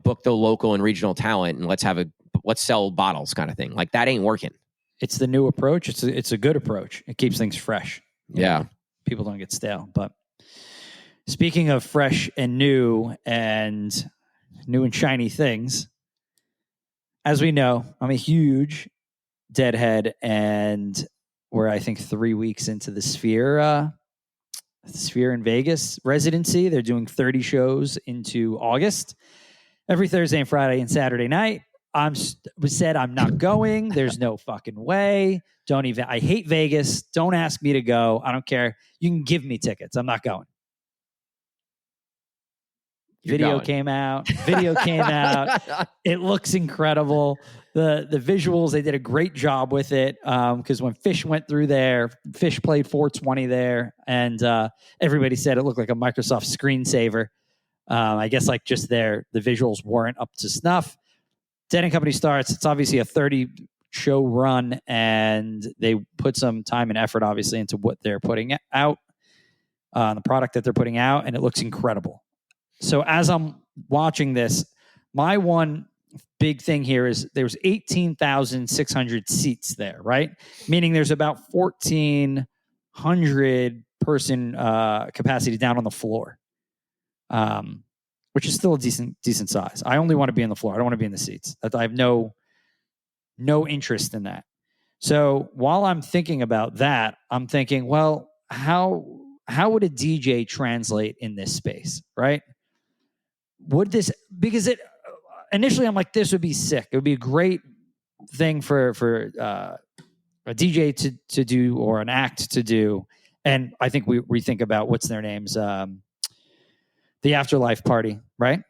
[SPEAKER 1] book the local and regional talent and let's sell bottles kind of thing. Like that ain't working.
[SPEAKER 2] It's the new approach. It's a good approach. It keeps things fresh.
[SPEAKER 1] Yeah.
[SPEAKER 2] People don't get stale. But speaking of fresh and new and shiny things, as we know, I'm a huge Deadhead, and we're, I think, 3 weeks into the Sphere in Vegas residency. They're doing 30 shows into August. Every Thursday and Friday and Saturday night. Said I'm not going. There's no fucking way. I hate Vegas. Don't ask me to go. I don't care. You can give me tickets. I'm not going. Video came out. It looks incredible. The visuals, they did a great job with it. Because when Fish went through there, Fish played 420 there, and everybody said it looked like a Microsoft screensaver. I guess like just the visuals weren't up to snuff. Dead & Company starts. It's obviously a 30 show run, and they put some time and effort obviously into what they're putting out, the product that they're putting out, and it looks incredible. So as I'm watching this, my one big thing here is there's 18,600 seats there, right? Meaning there's about 1,400 100-person capacity down on the floor, which is still a decent size. I only want to be on the floor. I don't want to be in the seats. I have no interest in that. So while I'm thinking about that, I'm thinking, well, how would a DJ translate in this space, right? Because initially I'm like, this would be sick. It would be a great thing for a DJ to do, or an act to do. And I think we think about, what's their names? The Afterlife Party, right?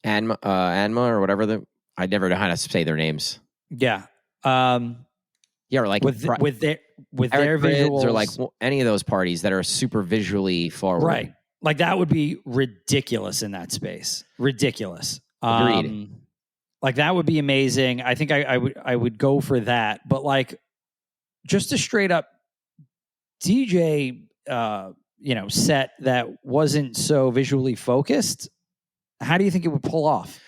[SPEAKER 1] Anma or whatever. I never know how to say their names.
[SPEAKER 2] Yeah.
[SPEAKER 1] Yeah, or like
[SPEAKER 2] with their visuals,
[SPEAKER 1] or like any of those parties that are super visually forward.
[SPEAKER 2] Right. Like that would be ridiculous in that space. Ridiculous.
[SPEAKER 1] Agreed.
[SPEAKER 2] Like that would be amazing. I think I would go for that. But like just a straight up DJ set that wasn't so visually focused, how do you think it would pull off?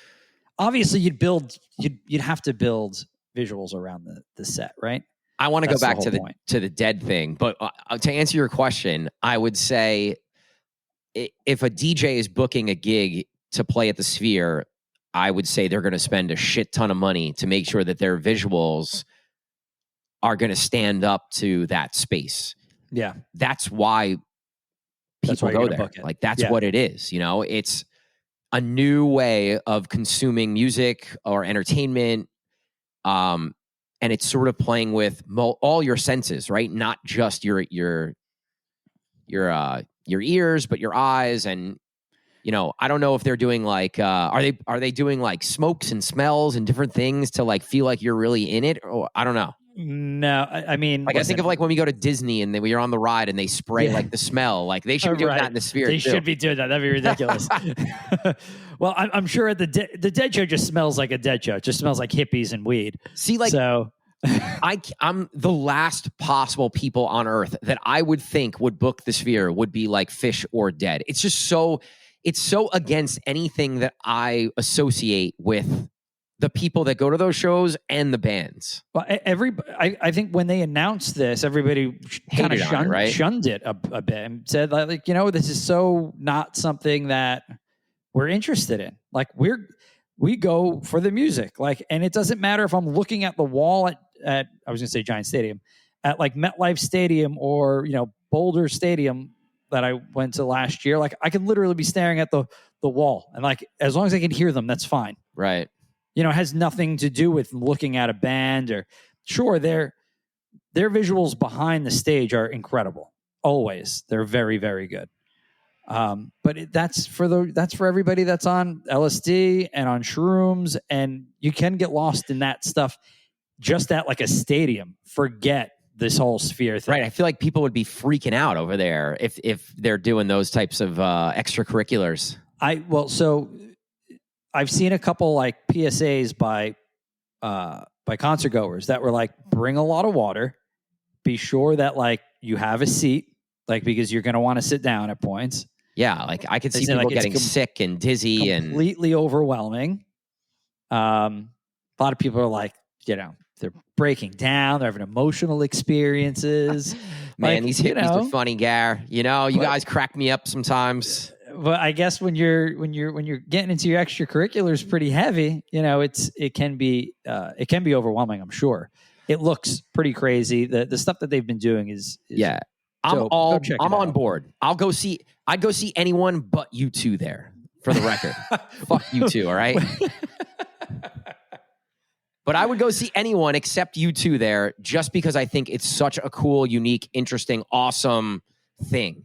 [SPEAKER 2] Obviously you'd have to build visuals around the set, right?
[SPEAKER 1] I want to go back to the dead thing, but to answer your question, I would say if a DJ is booking a gig to play at the Sphere, I would say they're going to spend a shit ton of money to make sure that their visuals are going to stand up to that space.
[SPEAKER 2] Yeah.
[SPEAKER 1] That's why people go there. Like that's what it is. It's a new way of consuming music or entertainment. And it's sort of playing with all your senses, right? Not just your ears, but your eyes. And I don't know if they're doing like are they doing like smokes and smells and different things to like feel like you're really in it? Or I don't know.
[SPEAKER 2] No, I mean,
[SPEAKER 1] like, I think of like when we go to Disney and then you're on the ride and they spray like the smell. Like they should be doing that in the Sphere.
[SPEAKER 2] They should be doing that. That'd be ridiculous. Well, I'm sure the Dead Show just smells like a Dead Show. It just smells like hippies and weed.
[SPEAKER 1] See, like
[SPEAKER 2] so.
[SPEAKER 1] I'm the last possible people on earth that I would think would book the Sphere would be like Fish or Dead. It's just it's so against anything that I associate with the people that go to those shows and the bands.
[SPEAKER 2] Well, I think when they announced this, everybody kind of shunned it a bit and said, like, this is so not something that we're interested in. Like we go for the music, like, and it doesn't matter if I'm looking at the wall at I was going to say Giant Stadium, at like MetLife Stadium or Boulder Stadium that I went to last year. Like I could literally be staring at the wall, and like as long as I can hear them, that's fine.
[SPEAKER 1] Right.
[SPEAKER 2] It has nothing to do with looking at a band or sure, their visuals behind the stage are incredible. Always. They're very, very good. But that's for everybody that's on LSD and on shrooms, and you can get lost in that stuff just at like a stadium. Forget this whole Sphere thing.
[SPEAKER 1] Right. I feel like people would be freaking out over there if they're doing those types of extracurriculars.
[SPEAKER 2] So I've seen a couple like PSAs by concert goers that were like, bring a lot of water, be sure that like you have a seat, like because you're going to want to sit down at points.
[SPEAKER 1] Yeah, like I could see people getting sick and dizzy and
[SPEAKER 2] completely overwhelming. A lot of people are like, they're breaking down, they're having emotional experiences.
[SPEAKER 1] Man, these hippies are funny, Gar. You guys crack me up sometimes.
[SPEAKER 2] But I guess when you're getting into your extracurriculars pretty heavy, it can be overwhelming. I'm sure it looks pretty crazy. The stuff that they've been doing is
[SPEAKER 1] yeah. I'm on board. I'd go see anyone but you two there. For the record, fuck you two. All right. But I would go see anyone except you two there, just because I think it's such a cool, unique, interesting, awesome thing.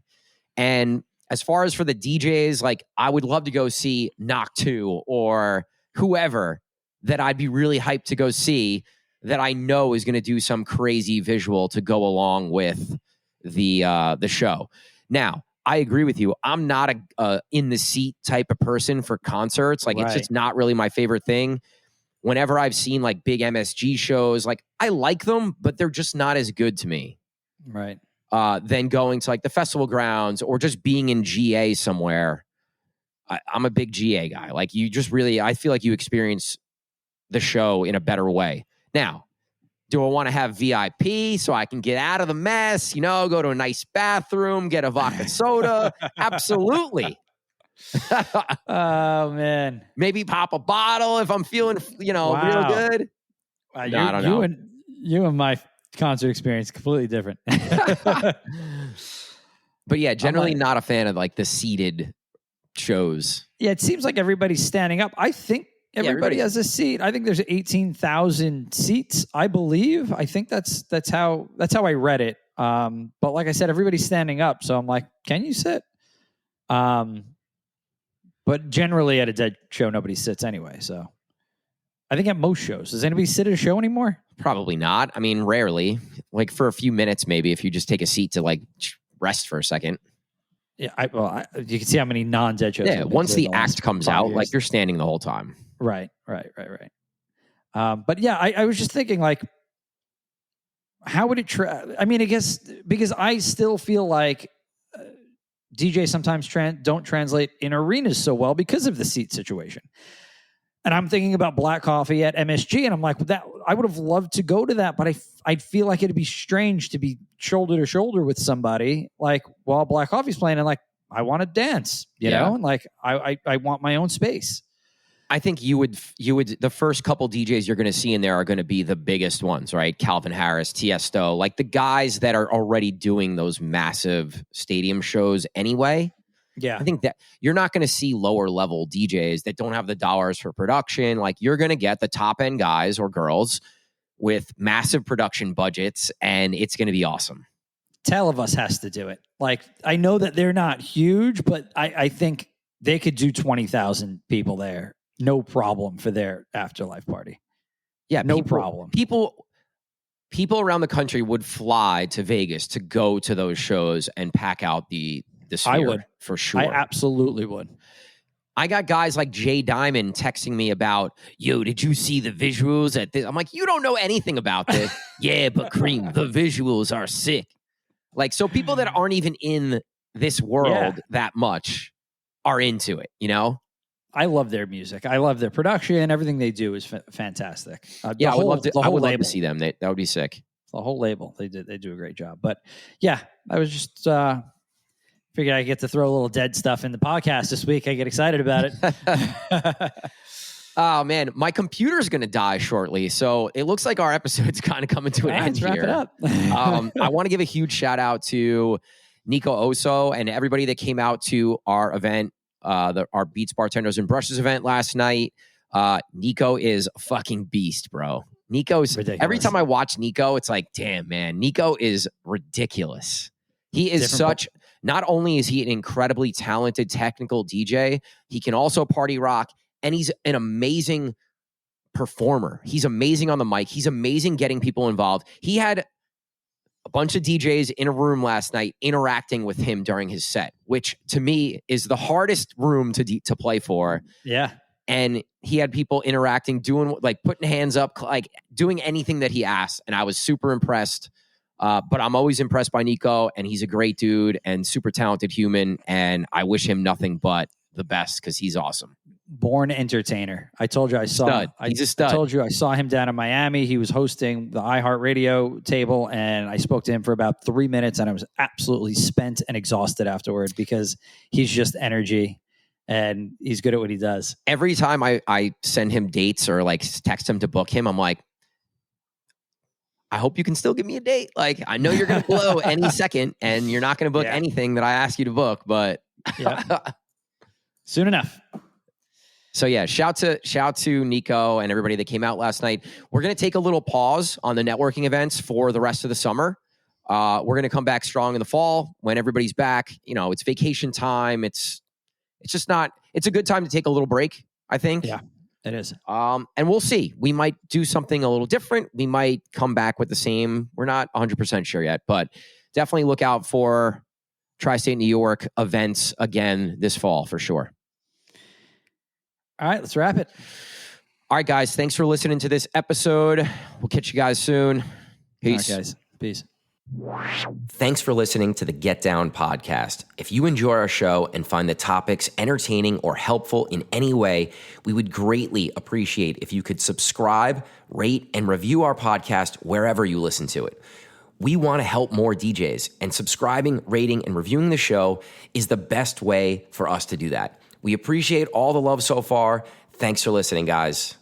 [SPEAKER 1] And as far as for the DJs, like I would love to go see Knock 2 or whoever that I'd be really hyped to go see that I know is going to do some crazy visual to go along with the show. Now, I agree with you. I'm not a in the seat type of person for concerts. Like It's just not really my favorite thing. Whenever I've seen like big MSG shows, like I like them, but they're just not as good to me.
[SPEAKER 2] Right.
[SPEAKER 1] Than going to like the festival grounds or just being in GA somewhere. I'm a big GA guy. Like you just really, I feel like you experience the show in a better way. Now, Do I want to have VIP so I can get out of the mess? Go to a nice bathroom, get a vodka soda? Absolutely.
[SPEAKER 2] Oh man.
[SPEAKER 1] Maybe pop a bottle if I'm feeling, real good.
[SPEAKER 2] Wow,
[SPEAKER 1] No, I don't know.
[SPEAKER 2] You and my concert experience completely different.
[SPEAKER 1] But yeah, generally not a fan of like the seated shows.
[SPEAKER 2] Yeah, it seems like everybody's standing up. I think everybody has a seat. I think there's 18,000 seats, I believe. I think that's how I read it. But like I said, everybody's standing up. So I'm like, can you sit? But generally at a dead show, nobody sits anyway. So I think at most shows, does anybody sit at a show anymore?
[SPEAKER 1] Probably not. I mean, rarely. Like for a few minutes, maybe if you just take a seat to like rest for a second.
[SPEAKER 2] Yeah, you can see how many non-dead shows.
[SPEAKER 1] Yeah, once the act comes out, like you're standing the whole time.
[SPEAKER 2] Right. But yeah, I was just thinking, like, how would it? I mean, I guess because I still feel like DJs sometimes don't translate in arenas so well because of the seat situation. And I'm thinking about Black Coffee at MSG, and I'm like, that I would have loved to go to that, but I feel like it'd be strange to be shoulder to shoulder with somebody like while Black Coffee's playing, and like I want to dance, you know, and like I want my own space.
[SPEAKER 1] I think you would the first couple DJs you're going to see in there are going to be the biggest ones, right? Calvin Harris, Tiesto, like the guys that are already doing those massive stadium shows anyway.
[SPEAKER 2] Yeah.
[SPEAKER 1] I think that you're not going to see lower level DJs that don't have the dollars for production. Like you're going to get the top end guys or girls with massive production budgets, and it's going to be awesome.
[SPEAKER 2] Tell of Us has to do it. Like, I know that they're not huge, but I think they could do 20,000 people there. No problem for their afterlife party.
[SPEAKER 1] Yeah.
[SPEAKER 2] No problem.
[SPEAKER 1] People around the country would fly to Vegas to go to those shows and pack out the Sphere.
[SPEAKER 2] I would.
[SPEAKER 1] For sure.
[SPEAKER 2] I absolutely would.
[SPEAKER 1] I got guys like Jay Diamond texting me about, yo, did you see the visuals at this? I'm like, you don't know anything about this. Yeah, but Cream, the visuals are sick. Like, so people that aren't even in this world that much are into it, you know?
[SPEAKER 2] I love their music. I love their production. Everything they do is fantastic.
[SPEAKER 1] I would love to see them. That would be sick.
[SPEAKER 2] The whole label. They do a great job. But yeah, I was just figured I get to throw a little dead stuff in the podcast this week. I get excited about it.
[SPEAKER 1] Oh man, my computer's going to die shortly, so it looks like our episode's kind of coming to an end here.
[SPEAKER 2] Wrap it
[SPEAKER 1] up. I want to give a huge shout out to Nico Oso and everybody that came out to our event, our Beats, Bartenders, and Brushes event last night. Nico is a fucking beast, bro. Nico's ridiculous. Every time I watch Nico, it's like, damn, man, Nico is ridiculous. He is not only is he an incredibly talented technical DJ, he can also party rock, and he's an amazing performer. He's amazing on the mic. He's amazing getting people involved. He had a bunch of DJs in a room last night interacting with him during his set, which to me is the hardest room to play for.
[SPEAKER 2] Yeah.
[SPEAKER 1] And he had people interacting, doing like putting hands up, like doing anything that he asked. And I was super impressed. But I'm always impressed by Nico, and he's a great dude and super talented human. And I wish him nothing but the best because he's awesome.
[SPEAKER 2] Born entertainer. I told you I saw.
[SPEAKER 1] He's a stud.
[SPEAKER 2] I told you I saw him down in Miami. He was hosting the iHeartRadio table, and I spoke to him for about 3 minutes, and I was absolutely spent and exhausted afterward because he's just energy. And he's good at what he does.
[SPEAKER 1] Every time I send him dates or like text him to book him, I'm like, I hope you can still give me a date. Like, I know you're going to blow any second and you're not going to book anything that I ask you to book, but
[SPEAKER 2] soon enough.
[SPEAKER 1] So yeah, shout to Nico and everybody that came out last night. We're going to take a little pause on the networking events for the rest of the summer. We're going to come back strong in the fall when everybody's back. You know, it's vacation time. It's a good time to take a little break, I think.
[SPEAKER 2] Yeah, it is.
[SPEAKER 1] And we'll see. We might do something a little different. We might come back with the same. We're not 100% sure yet, but definitely look out for Tri-State New York events again this fall for sure.
[SPEAKER 2] All right, let's wrap it.
[SPEAKER 1] All right, guys. Thanks for listening to this episode. We'll catch you guys soon. Peace.
[SPEAKER 2] All right, guys. Peace.
[SPEAKER 1] Thanks for listening to the Get Down podcast. If you enjoy our show and find the topics entertaining or helpful in any way, we would greatly appreciate if you could subscribe, rate, and review our podcast wherever you listen to it. We want to help more DJs, and subscribing, rating, and reviewing the show is the best way for us to do that. We appreciate all the love so far. Thanks for listening, guys.